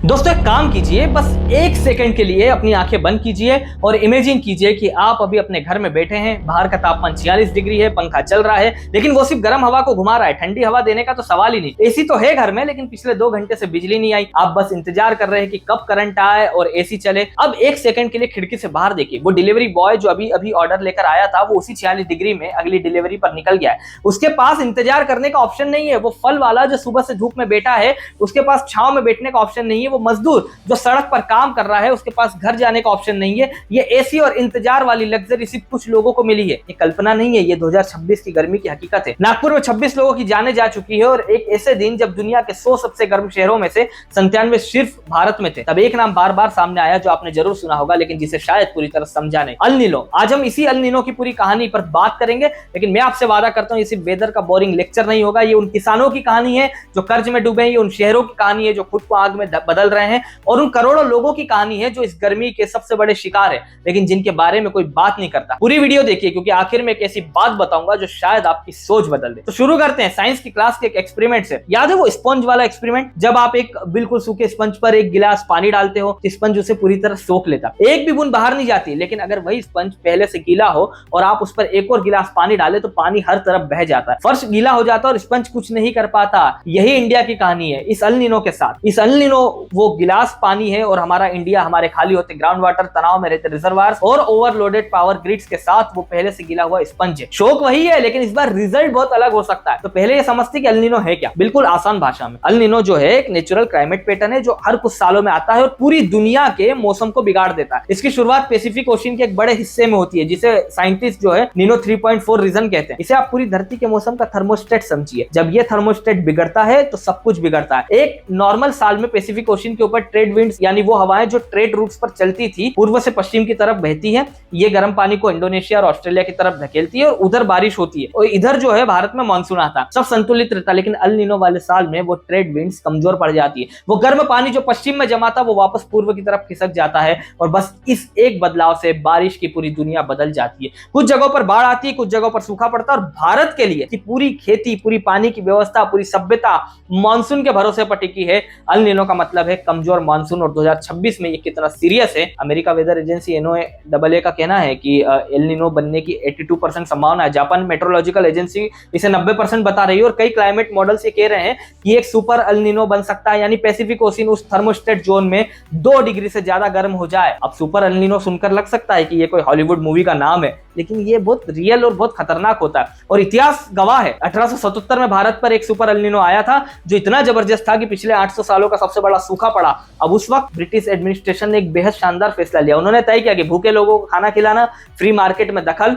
दोस्तों एक काम कीजिए, बस एक सेकंड के लिए अपनी आंखें बंद कीजिए और इमेजिन कीजिए कि आप अभी अपने घर में बैठे हैं। बाहर का तापमान 46 डिग्री है, पंखा चल रहा है, लेकिन वो सिर्फ गर्म हवा को घुमा रहा है, ठंडी हवा देने का तो सवाल ही नहीं। एसी तो है घर में, लेकिन पिछले 2 घंटे से बिजली नहीं आई। आप बस इंतजार कर रहे हैं कि कब करंट आए और एसी चले। अब एक सेकंड के लिए खिड़की से बाहर देखिए, वो डिलीवरी बॉय जो अभी अभी ऑर्डर लेकर आया था, वो उसी 46 डिग्री में अगली डिलीवरी पर निकल गया है। उसके पास इंतजार करने का ऑप्शन नहीं है। वो फल वाला जो सुबह से धूप में बैठा है, उसके पास छांव में बैठने का ऑप्शन नहीं है। वो मजदूर जो सड़क पर काम कर रहा है, उसके पास घर जाने का ऑप्शन नहीं है। ये एसी और इंतजार वाली लग्जरी सिर्फ कुछ लोगों को मिली है। ये कल्पना नहीं है, ये 2026 की गर्मी की हकीकत है। नागपुर में 26 लोगों की जानें जा चुकी है और एक ऐसे दिन जब दुनिया के 100 सबसे गर्म शहरों में से 97 सिर्फ भारत में थे। तब एक नाम बार बार सामने आया जो आपने जरूर सुना होगा, लेकिन जिसे शायद पूरी तरह समझा नहीं, अल नीनो। आज हम इसी अल नीनो की पूरी कहानी पर बात करेंगे, लेकिन मैं आपसे वादा करता हूं ये सिर्फ वेदर का बोरिंग लेक्चर नहीं होगा। ये उन किसानों की कहानी है जो कर्ज में डूबे हैं, ये उन शहरों की कहानी है जो खुद को आग में बदल रहे हैं, और उन करोड़ों लोगों की कहानी है जो इस गर्मी के सबसे बड़े शिकार है, लेकिन जिनके बारे में कोई बात नहीं करता। पूरी वीडियो देखिए, क्योंकि आखिर में एक ऐसी बात बताऊंगा जो शायद आपकी सोच बदल दे। तो शुरू करते हैं साइंस की क्लास के एक एक्सपेरिमेंट से। याद है वो स्पंज वाला एक्सपेरिमेंट, जब आप एक बिल्कुल सूखे स्पंज पर एक गिलास पानी डालते हो, स्पंज उसे पूरी तरह सोख लेता, एक भी बूंद बाहर नहीं जाती। लेकिन अगर वही स्पंज पहले से गीला हो और आप उस पर एक और गिलास पानी डाले तो पानी हर तरफ बह जाता है, फर्श गीला हो जाता है और स्पंज कुछ नहीं कर पाता। यही इंडिया की कहानी है इस अल नीनो के साथ। इस अल नीनो वो गिलास पानी है और हमारा इंडिया, हमारे खाली होते ग्राउंड वाटर, तनाव में रहते रिजर्वायर्स और ओवरलोडेड पावर ग्रिड्स के साथ वो पहले से गिला हुआ स्पंज है। शौक वही है, लेकिन इस बार रिजल्ट बहुत अलग हो सकता है। तो पहले ये समझते कि अल नीनो है क्या। बिल्कुल आसान भाषा में, अल नीनो जो है एक नेचुरल क्लाइमेट पैटर्न है जो हर कुछ सालों में आता है और पूरी दुनिया के मौसम को बिगाड़ देता है। इसकी शुरुआत पैसिफिक ओशन के एक बड़े हिस्से में होती है, जिसे साइंटिस्ट जो है नीनो 3.4 रीजन कहते हैं। इसे आप पूरी धरती के मौसम का थर्मोस्टेट समझिए। जब ये थर्मोस्टेट बिगड़ता है तो सब कुछ बिगड़ता है। एक नॉर्मल साल में पैसिफिक ओशन के ऊपर ट्रेड विंड्स, यानी वो हवाएं जो ट्रेड रूट्स पर चलती थी, पूर्व से पश्चिम की तरफ बहती है। ये गर्म पानी को इंडोनेशिया और ऑस्ट्रेलिया की तरफ धकेलती है और उधर बारिश होती है, और इधर जो है भारत में मानसून आता, सब संतुलित रहता। लेकिन अल नीनो वाले साल में वो ट्रेड विंड्स कमजोर पड़ जाती है। वो गर्म पानी जो पश्चिम में जमा था वो वापस पूर्व की तरफ खिसक जाता है, और बस इस एक बदलाव से बारिश की पूरी दुनिया बदल जाती है। कुछ जगहों पर बाढ़ आती है, कुछ जगहों पर सूखा पड़ता है, और भारत के लिए कि पूरी खेती, पूरी पानी की व्यवस्था, पूरी सभ्यता मानसून के भरोसे पर टिकी है। अल नीनो का मतलब है कमजोर मानसून, और 2026 में ये कितना सीरियस है। अमेरिका वेदर एजेंसी NOAA का कहना है कि एल नीनो बनने की 82% संभावना है। जापान मेट्रोलॉजिकल एजेंसी इसे 90% बता रही है, और कई क्लाइमेट मॉडल्स ये कह रहे हैं कि एक सुपर अल नीनो बन सकता है, यानी पैसिफिक ओशन उस थर्मोस्टेट जोन में 2 डिग्री से ज्यादा गर्म हो जाए। अब सुपर अल नीनो सुनकर लग सकता है कि ये कोई हॉलीवुड मूवी का नाम है, लेकिन ये बहुत रियल और बहुत खतरनाक होता है, और इतिहास गवाह है। 1877 में भारत पर एक सुपर अल नीनो आया था जो इतना जबरदस्त था कि पिछले 800 सालों का सबसे बड़ा सूखा पड़ा। अब उस वक्त ब्रिटिश एडमिनिस्ट्रेशन ने एक बेहद शानदार फैसला लिया। उन्होंने तय किया कि भूखे लोगों को खाना खिलाना, फ्री मार्केट में दखल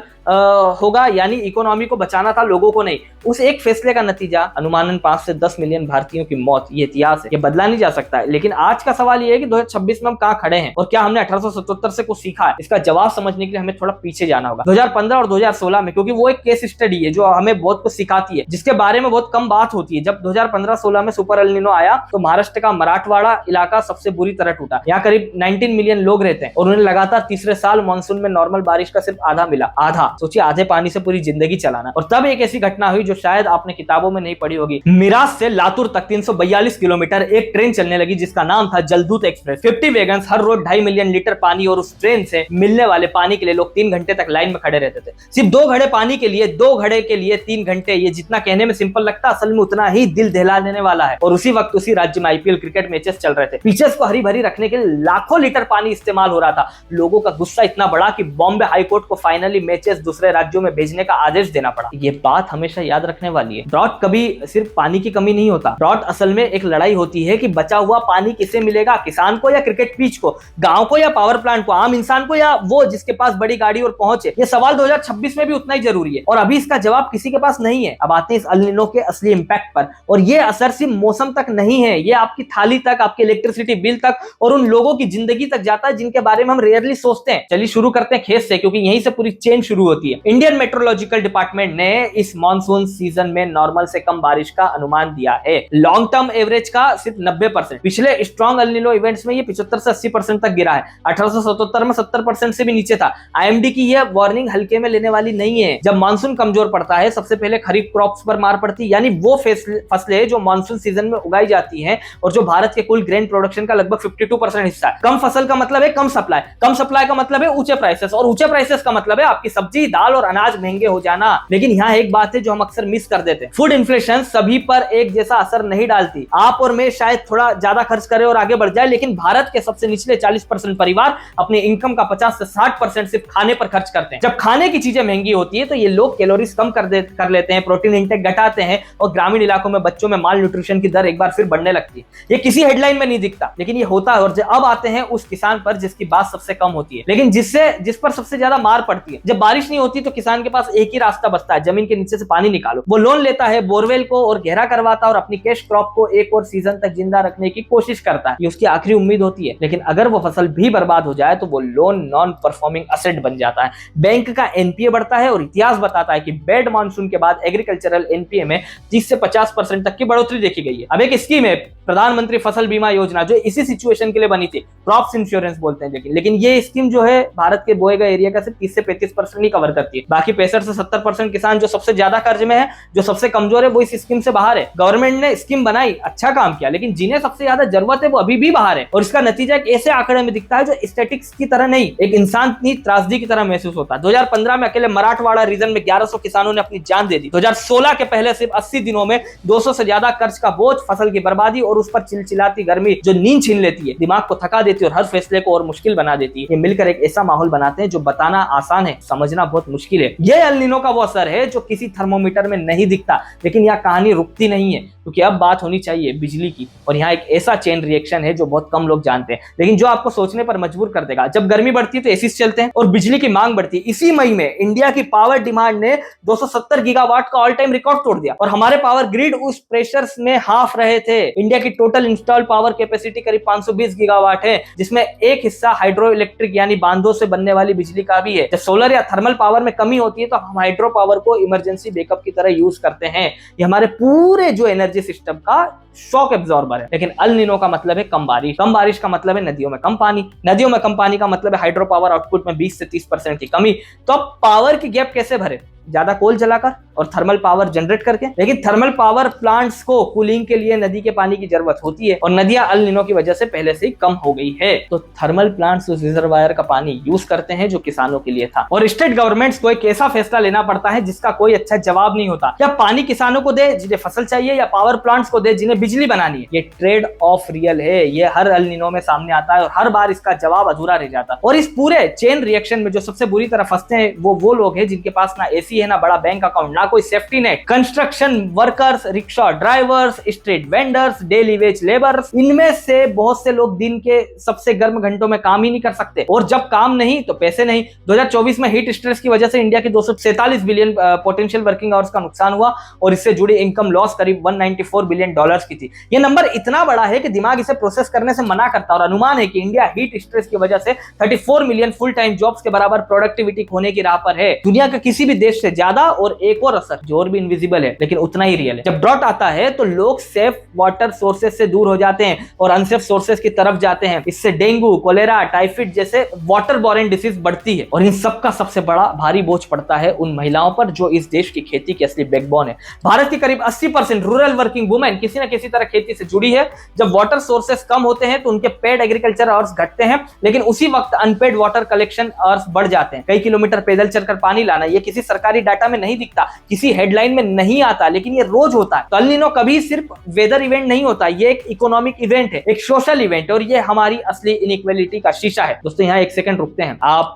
होगा, यानी इकोनॉमी को बचाना था, लोगों को नहीं। उस एक फैसले का नतीजा अनुमानन 5 से 10 मिलियन भारतीयों की मौत। ये इतिहास है, ये बदला नहीं जा सकता है। लेकिन आज का सवाल ये है कि 2026 में हम कहां खड़े हैं और क्या हमने 1877 से कुछ सीखा है। इसका जवाब समझने के लिए हमें थोड़ा पीछे जाना होगा, 2015 और 2016 में, क्योंकि वो एक केस स्टडी है जो हमें बहुत कुछ सिखाती है, जिसके बारे में बहुत कम बात होती है। जब 2015-16 में सुपर अल नीनो आया तो महाराष्ट्र का मराठवाड़ा इलाका सबसे बुरी तरह टूटा। यहाँ करीब 19 मिलियन लोग रहते हैं, और उन्हें लगातार तीसरे साल मानसून में नॉर्मल बारिश का सिर्फ आधा मिला। आधा, सोचिए, आधे पानी से पूरी जिंदगी चलाना। और तब एक ऐसी घटना हुई जो शायद आपने किताबों में नहीं पढ़ी होगी। मिराज से लातूर तक 342 किलोमीटर एक ट्रेन चलने लगी जिसका नाम था जलदूत एक्सप्रेस। 50 वैगन्स, हर रोज 2.5 मिलियन लीटर पानी, और उस ट्रेन से मिलने वाले पानी के लिए लोग 3 घंटे तक लाइन में खड़े रहते थे। सिर्फ 2 घड़े पानी के लिए, 2 घड़े के लिए 3 घंटे। ये जितना कहने में सिंपल लगता, असल में उतना ही दिल दहला देने वाला है। और उसी वक्त उसी राज्य में IPL क्रिकेट मैचेस चल रहे थे। पिचेस को हरी भरी रखने के लिए लाखों लीटर पानी इस्तेमाल हो रहा था। लोगों का गुस्सा इतना बड़ा कि बॉम्बे हाईकोर्ट को फाइनली मैचेस दूसरे राज्यों में भेजने का आदेश देना पड़ा। ये बात हमेशा याद रखने वाली है। ड्रॉट कभी सिर्फ पानी की कमी नहीं होता। ड्रॉट असल में एक लड़ाई होती है कि बचा हुआ पानी किसे मिलेगा, किसान को या क्रिकेट पिच को, गांव को या पावर प्लांट को, आम इंसान को या वो जिसके पास बड़ी गाड़ी और पहुंच है। ये सवाल 2026 में भी उतना ही जरूरी है, और अभी इसका जवाब किसी के पास नहीं है। अब आते हैं इस अल नीनो के असली इंपैक्ट पर, और ये असर सिर्फ मौसम तक नहीं है, ये आपकी थाली तक, आपके इलेक्ट्रिसिटी बिल तक, और उन लोगों की जिंदगी तक जाता है जिनके बारे में हम रेयरली सोचते हैं। चलिए शुरू करते हैं खेत से, क्योंकि यहीं से पूरी चेन शुरू होती है। इंडियन मेट्रोलॉजिकल डिपार्टमेंट ने इस मानसून सीजन में नॉर्मल से कम बारिश का अनुमान दिया है। लॉन्ग टर्म एवरेज का सिर्फ 90%। पिछले स्ट्रॉन्ग एल निनो इवेंट्स में ये 75 से 80% तक गिरा है। 1877 में 70% से भी नीचे था। आईएमडी की यह वार्निंग हल्के में लेने वाली नहीं है। जब मानसून कमजोर पड़ता है सबसे पहले खरीफ क्रॉप्स पर मार पड़ती है, यानी वो फसलें जो मानसून सीजन में उगाई जाती हैं और जो भारत के कुल ग्रेन प्रोडक्शन का लगभग 52% हिस्सा है। कम फसल का मतलब है कम सप्लाई, कम सप्लाई का मतलब है ऊंचे प्राइसेस, और ऊंचे प्राइसेस का मतलब है आपकी सब्जी, दाल और अनाज महंगे हो जाना। लेकिन यहाँ एक बात है जो हम अक्सर मिस कर देते हैं, फूड इन्फ्लेशन सभी पर एक जैसा असर नहीं डालती। आप और मैं शायद थोड़ा ज्यादा खर्च करें और आगे बढ़ जाए, लेकिन भारत के सबसे निचले 40% परिवार अपने इनकम का 50 से 60% सिर्फ खाने पर खर्च करते हैं। जब खाने की चीजें महंगी होती है तो ये लोग कैलोरीज कम कर लेते हैं, प्रोटीन इंटेक घटाते हैं, और ग्रामीण इलाकों में बच्चों में माल न्यूट्रिशन की दर एक बार फिर बढ़ने लगती है। ये किसी हेडलाइन में नहीं दिखता, लेकिन ये होता है। और अब आते हैं उस किसान पर जिसकी बात सबसे कम होती है, लेकिन जिस पर सबसे ज्यादा मार पड़ती है। जब बारिश नहीं होती तो किसान के पास एक ही रास्ता बचता है, जमीन के नीचे से पानी निकालो। वो लोन लेता है बोरवेल को और गहरा करवाता है और अपनी कैश क्रॉप को एक और सीजन तक जिंदा रखने की कोशिश करता है। ये उसकी आखिरी उम्मीद होती है। लेकिन अगर वो फसल भी बर्बाद हो जाए तो वो लोन नॉन परफॉर्मिंग असेट बन जाता है। बैंक का एनपीए बढ़ता है और इतिहास बताता है कि बैड मानसून के बाद एग्रीकल्चरल एनपीए में 30 से 50% तक की बढ़ोतरी देखी गई है। अब एक स्कीम है प्रधानमंत्री फसल बीमा योजना, जो इसी सिचुएशन के लिए बनी थी, क्रॉप्स इंश्योरेंस बोलते हैं। लेकिन ये स्कीम जो है भारत के बोए गए एरिया का सिर्फ 30 से 35% ही कवर करती है। बाकी 65 से 70% किसान जो सबसे ज्यादा कर्ज में है, जो सबसे कमजोर है, वो इस स्कीम से बाहर है। गवर्नमेंट ने स्कीम बनाई, अच्छा काम किया, लेकिन जिन्हें सबसे ज्यादा जरूरत है वो अभी भी बाहर है। और इसका नतीजा एक ऐसे आंकड़े में दिखता है जो स्टैटिस्टिक्स की तरह नहीं, एक इंसानी त्रासदी की तरह महसूस होता है। 2015 में अकेले मराठवाड़ा रीजन में 1100 किसानों ने अपनी जान दे दी। 2016 के पहले सिर्फ 80 दिनों में 200 से ज्यादा कर्ज का बोझ, फसल की बर्बादी और उस पर चिलचिलाती गर्मी जो नींद छीन लेती है, दिमाग को थका देती है और हर फैसले को और मुश्किल बना देती है। ये मिलकर एक ऐसा माहौल बनाते हैं जो बताना आसान है, समझना बहुत मुश्किल है। ये एल निनो का वो असर है जो किसी थर्मोमीटर में नहीं दिखता, लेकिन यह कहानी रुकती नहीं है, क्योंकि अब बात होनी चाहिए बिजली की। और यहाँ एक ऐसा चेन रिएक्शन है जो बहुत कम लोग जानते हैं, लेकिन जो आपको सोचने पर मजबूर कर देगा। जब गर्मी बढ़ती है तो एसी चलते हैं और बिजली की मांग बढ़ती है। इसी मई में इंडिया की पावर डिमांड ने 270 गीगावाट का ऑल टाइम रिकॉर्ड तोड़ दिया और हमारे पावर ग्रिड उस प्रेशर्स में हाफ रहे थे। इंडिया की टोटल इंस्टॉल पावर कैपेसिटी करीब 520 गीगावाट है, जिसमें एक हिस्सा हाइड्रो इलेक्ट्रिक यानी बांधों से बनने वाली बिजली का भी है। जब सोलर या थर्मल पावर में कमी होती है तो हम हाइड्रो पावर को इमरजेंसी बैकअप की तरह यूज करते हैं। ये हमारे पूरे जो एनर्जी सिस्टम का शॉक एब्जॉर्बर है। लेकिन अल निनो का मतलब है कम बारिश। कम बारिश का मतलब है नदियों में कम पानी। नदियों में कम पानी का मतलब है हाइड्रो पावर आउटपुट में 20 से 30% की कमी। तो अब पावर की गैप कैसे भरे? ज्यादा कोल जलाकर और थर्मल पावर जनरेट करके। लेकिन थर्मल पावर प्लांट्स को कूलिंग के लिए नदी के पानी की जरूरत होती है और नदियां अल निनो की वजह से पहले से ही कम हो गई है। तो थर्मल प्लांट्स उस रिजर्वायर का पानी यूज करते हैं जो किसानों के लिए था। और स्टेट गवर्नमेंट्स को एक ऐसा फैसला लेना पड़ता है जिसका कोई अच्छा जवाब नहीं होता। या पानी किसानों को दे जिन्हें फसल चाहिए, या पावर प्लांट्स को दे जिन्हें बिजली बनानी है। ये ट्रेड ऑफ रियल है। ये हर अल निनो में सामने आता है और हर बार इसका जवाब अधूरा रह जाता है। और इस पूरे चेन रिएक्शन में जो सबसे बुरी तरह फंसते हैं वो लोग हैं जिनके पास ना एसी है, ना बड़ा बैंक अकाउंट, ना कोई safety net. Construction workers, rickshaw drivers, street vendors, daily veg labours, इनमें से बहुत से लोग दिन के सबसे गर्म घंटों में काम ही नहीं कर सकते। और जब काम नहीं तो पैसे नहीं। 2024 में हीट स्ट्रेस की वजह से इंडिया की 247 बिलियन पोटेंशियल वर्किंग आवर्स का नुकसान हुआ और इससे जुड़ी इनकम लॉस करीब $194 बिलियन की थी। यह नंबर इतना बड़ा है कि दिमाग इसे प्रोसेस करने से मना करता है। और अनुमान है कि इंडिया हीट स्ट्रेस की वजह से 34 मिलियन फुल टाइम जॉब्स के बराबर प्रोडक्टिविटी खोने की राह पर है। दुनिया के किसी भी देश से ज्यादा। और एक और असर जो और भी इनविजिबल है लेकिन उतना ही रियल है, जब ड्रॉट आता है तो लोग सेफ वाटर सोर्सेस से दूर हो जाते हैं और अनसेफ सोर्सेस की तरफ जाते हैं। इससे डेंगू, कोलेरा, टाइफाइड जैसे वाटर बोरेन डिसीज बढ़ती है। और इन सब का सबसे बड़ा भारी बोझ पड़ता है उन महिलाओं पर जो इस देश की खेती की असली बैकबोन है। भारत की करीब 80% रूरल वर्किंग वुमेन किसी न किसी तरह खेती से जुड़ी है। जब वाटर सोर्सेस कम होते हैं तो उनके पेड एग्रीकल्चर आवर्स घटते हैं, लेकिन उसी वक्त अनपेड वाटर कलेक्शन आवर्स बढ़ जाते हैं। कई किलोमीटर पैदल चलकर पानी लाना, ये किसी सरकारी डाटा में नहीं दिखता, किसी हेडलाइन में नहीं आता, लेकिन ये रोज होता है। तो अल निनो कभी सिर्फ वेदर इवेंट नहीं होता, ये एक इकोनॉमिक इवेंट है, एक सोशल इवेंट है और ये हमारी असली इनइक्वालिटी का शीशा है। दोस्तों यहाँ एक सेकंड रुकते हैं। आप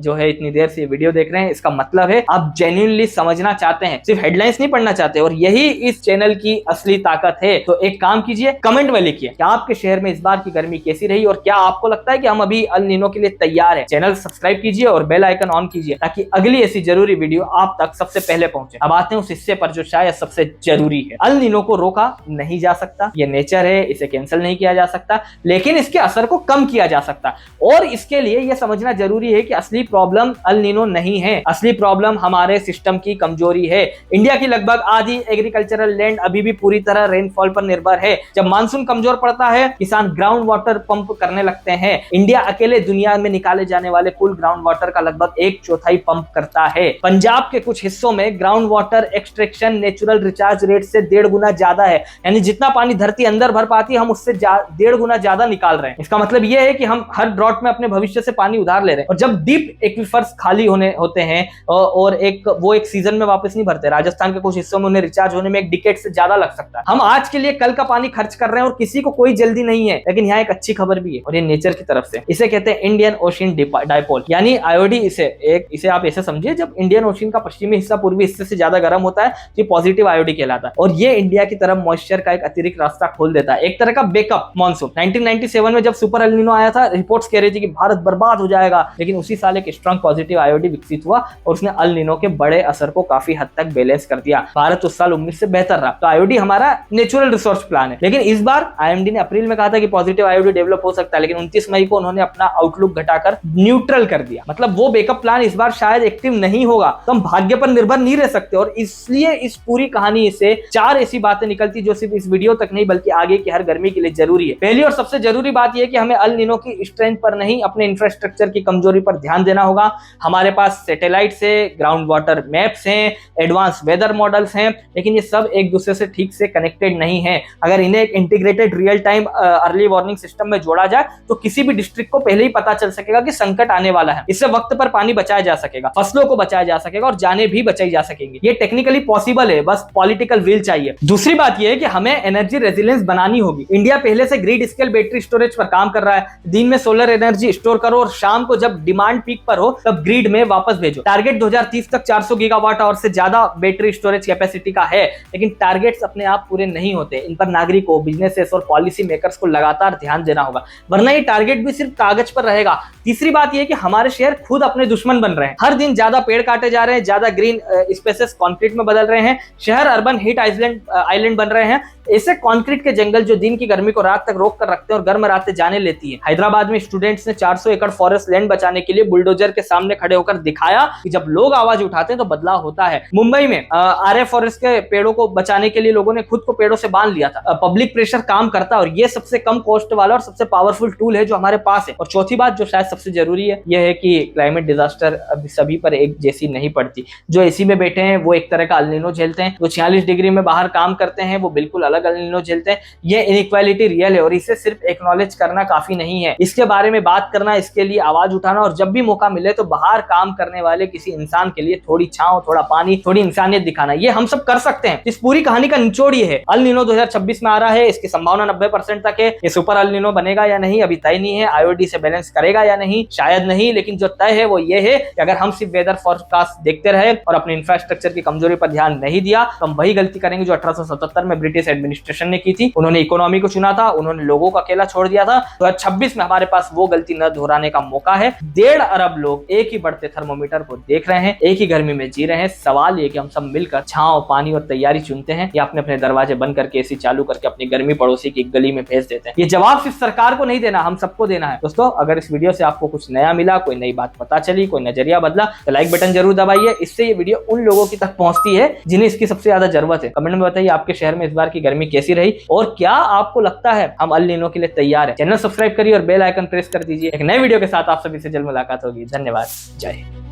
जो है इतनी देर से वीडियो देख रहे हैं, इसका मतलब है आप जेन्युइनली समझना चाहते हैं, सिर्फ हेडलाइंस नहीं पढ़ना चाहते। और यही इस चैनल की असली ताकत है। तो एक काम कीजिए, कमेंट में लिखिए कि आपके शहर में इस बार की गर्मी कैसी रही और क्या आपको लगता है कि हम अभी अल निनो के लिए तैयार है। चैनल सब्सक्राइब कीजिए और बेल आइकन ऑन कीजिए ताकि अगली ऐसी जरूरी वीडियो आप तक सबसे पहले पहुंचे। अब आते हैं उस हिस्से पर जो शायद सबसे जरूरी है। अल नीनो को रोका नहीं जा सकता, ये नेचर है, इसे कैंसिल नहीं किया जा सकता, लेकिन इसके असर को कम किया जा सकता। और इसके लिए यह समझना जरूरी है कि असली प्रॉब्लम अल नीनो नहीं है, असली प्रॉब्लम हमारे सिस्टम की कमजोरी है। इंडिया की लगभग आधी एग्रीकल्चरल लैंड अभी भी पूरी तरह रेनफॉल पर निर्भर है। जब मानसून कमजोर पड़ता है, किसान ग्राउंड वाटर पंप करने लगते हैं। इंडिया अकेले दुनिया में निकाले जाने वाले कुल ग्राउंड वाटर का लगभग 1/4 पंप करता है। पंजाब के कुछ हिस्सों में ground water extraction natural recharge rate से 1.5 गुना ज्यादा है, यानी जितना पानी धरती अंदर भर पाती है हम उससे 1.5 गुना ज्यादा निकाल रहे हैं। इसका मतलब यह है कि हम हर ड्रॉट में अपने भविष्य से पानी उधार ले रहे हैं। और जब डीप एक्विफर्स खाली होते हैं और एक सीजन में वापस नहीं भरते, राजस्थान के कुछ हिस्सों में उन्हें रिचार्ज होने में 1 डिकेड से ज्यादा लग सकता है। हम आज के लिए कल का पानी खर्च कर रहे हैं और किसी को कोई जल्दी नहीं है। लेकिन यहाँ एक अच्छी खबर भी है और ये नेचर की तरफ से। इसे कहते हैं इंडियन ओशियन डाइपोल, यानी आईओडी। इसे आप ऐसे समझिए, जब इंडियन ओशियन का पश्चिमी हिस्सा पूर्वी हिस्से से ज्यादा गर्म होता है तो पॉजिटिव आईओडी कहलाता है और ये इंडिया की तरफ मॉइस्चर का एक अतिरिक्त रास्ता खोल देता है, एक तरह का बैकअप मॉनसून। 1997 में जब सुपर एल नीनो आया था, रिपोर्ट्स कह रही थी कि भारत बर्बाद हो जाएगा, लेकिन उसी साल एक स्ट्रांग पॉजिटिव आईओडी विकसित हुआ और उसने अल नीनो के बड़े असर को काफी हद तक बैलेंस कर दिया। भारत उस साल उम्मीद से बेहतर रहा। तो आईओडी हमारा नेचुरल रिसोर्स प्लान है। लेकिन इस बार आईएमडी ने अप्रैल में कहा था कि पॉजिटिव आईओडी डेवलप हो सकता है, लेकिन 29 मई को उन्होंने अपना आउटलुक घटाकर न्यूट्रल कर दिया। मतलब वो बैकअप प्लान इस बार शायद एक्टिव नहीं होगा। तो हम भाग्य पर निर्भर नहीं रह सकते और इसलिए इस पूरी कहानी से 4 ऐसी बातें निकलती जो सिर्फ इस वीडियो तक नहीं बल्कि आगे की हर गर्मी के लिए जरूरी है। पहली और सबसे जरूरी बात यह है कि हमें अल नीनो की स्ट्रेंथ पर नहीं, अपने इंफ्रास्ट्रक्चर की कमजोरी पर ध्यान देना होगा। हमारे पास सैटेलाइट्स है, ग्राउंड वाटर मैप्स हैं, एडवांस वेदर मॉडल्स हैं, लेकिन ये सब एक दूसरे से ठीक से कनेक्टेड नहीं है। अगर इन्हें एक integrated real time early warning system में जोड़ा जाए तो किसी भी डिस्ट्रिक्ट को पहले ही पता चल सकेगा कि संकट आने वाला है। इससे वक्त पर पानी बचाया जा सकेगा, फसलों को बचाया जा सकेगा और जानें भी बचाई जा सकेंगी। ये टेक्निकली पॉसिबल है, बस पॉलिटिकल विल चाहिए। दूसरी बात यह है कि हमें एनर्जी रेजिलियंस बनानी होगी। इंडिया पहले से ग्रिड स्केल बैटरी स्टोरेज पर काम कर रहा है। दिन में सोलर एनर्जी स्टोर करो और शाम को जब डिमांड पीक पर हो तब ग्रिड में वापस भेजो। टारगेट 2030 तक 400 गीगावाट आवर से ज्यादा बैटरी स्टोरेज कैपेसिटी का है, लेकिन टारगेट्स अपने आप पूरे नहीं होते। इन पर नागरिकों, बिजनेसेस और पॉलिसी मेकर्स को लगातार ध्यान देना होगा, वरना ये टारगेट भी सिर्फ कागज पर रहेगा। तीसरी बात यह है कि हमारे शहर खुद अपने दुश्मन बन रहे हैं। हर दिन ज्यादा पेड़ काटे जा रहे हैं, ज्यादा ग्रीन स्पेसेस कंक्रीट में बदल रहे हैं, शहर अर्बन हीट आइलैंड बन रहे हैं। ऐसे कंक्रीट के जंगल जो दिन की गर्मी को रात तक रोक कर रखते हैं और गर्म रातें जाने लेती है। हैदराबाद में स्टूडेंट्स ने 400 एकड़ फॉरेस्ट लैंड बचाने के लिए बुलडोजर के सामने खड़े होकर दिखाया कि जब लोग आवाज उठाते हैं तो बदलाव होता है। मुंबई में आरए फॉरेस्ट के पेड़ों को बचाने के लिए लोगों ने खुद को पेड़ों से बांध लिया था। पब्लिक प्रेशर काम करता है और ये सबसे कम कॉस्ट वाला और सबसे पावरफुल टूल है जो हमारे पास है। और चौथी बात जो शायद सबसे जरूरी है, यह है कि क्लाइमेट डिजास्टर अभी सभी पर एक जैसी नहीं पड़ती। जो एसी में बैठे हैं वो एक तरह का अल नीनो झेलते हैं, जो 46 डिग्री में बाहर काम करते हैं वो बिल्कुल अलग अल नीनो झेलते हैं। ये इनइक्वालिटी रियल है और इसे सिर्फ एक्नॉलेज करना काफी नहीं है, इसके बारे में बात करना, इसके लिए आवाज उठाना और जब भी मौका मिले तो बाहर काम करने वाले किसी इंसान के लिए थोड़ी छांव, थोड़ा पानी, थोड़ी इंसानियत दिखाना, ये हम सब कर सकते हैं। इस पूरी कहानी का निचोड़ ये है, अल नीनो 2026 में आ रहा है, इसकी संभावना 90% तक है। ये सुपर अल नीनो बनेगा या नहीं अभी तय नहीं है। आईओडी से बैलेंस करेगा या नहीं शायद नहीं, लेकिन जो तय है वो ये है कि अगर हम सिर्फ वेदर फोरकास्ट देखते रहे और अपने इंफ्रास्ट्रक्चर की कमजोरी पर ध्यान नहीं दिया तो हम वही गलती करेंगे जो 1877 में ब्रिटिश एडमिनिस्ट्रेशन ने की थी। उन्होंने इकोनॉमी को चुना था, उन्होंने लोगों का अकेला छोड़ दिया था। 2026 में हमारे पास वो गलती न दोहराने का मौका है। 1.5 अरब लोग एक ही बढ़ते थर्मोमीटर को देख रहे हैं, एक ही गर्मी में जी रहे हैं। सवाल ये कि हम सब मिलकर छांव, पानी और तैयारी चुनते हैं या अपने अपने दरवाजे बंद करके एसी चालू करके अपनी गर्मी पड़ोसी की गली में भेज देते हैं। ये जवाब सिर्फ सरकार को नहीं देना, हम सबको देना है। दोस्तों, अगर इस वीडियो से आपको कुछ नया मिला, कोई नई बात पता चली, कोई नजरिया बदला तो लाइक बटन जरूर दबाइए। इससे ये वीडियो उन लोगों की तक पहुंचती है जिन्हें इसकी सबसे ज्यादा जरूरत है। कमेंट में बताइए आपके शहर में इस बार की गर्मी कैसी रही और क्या आपको लगता है हम अल नीनो के लिए तैयार है। चैनल सब्सक्राइब करिए और बेल आइकन प्रेस कर दीजिए। एक नए वीडियो के साथ आप सभी से जल्द मुलाकात होगी। धन्यवाद। जय हिंद।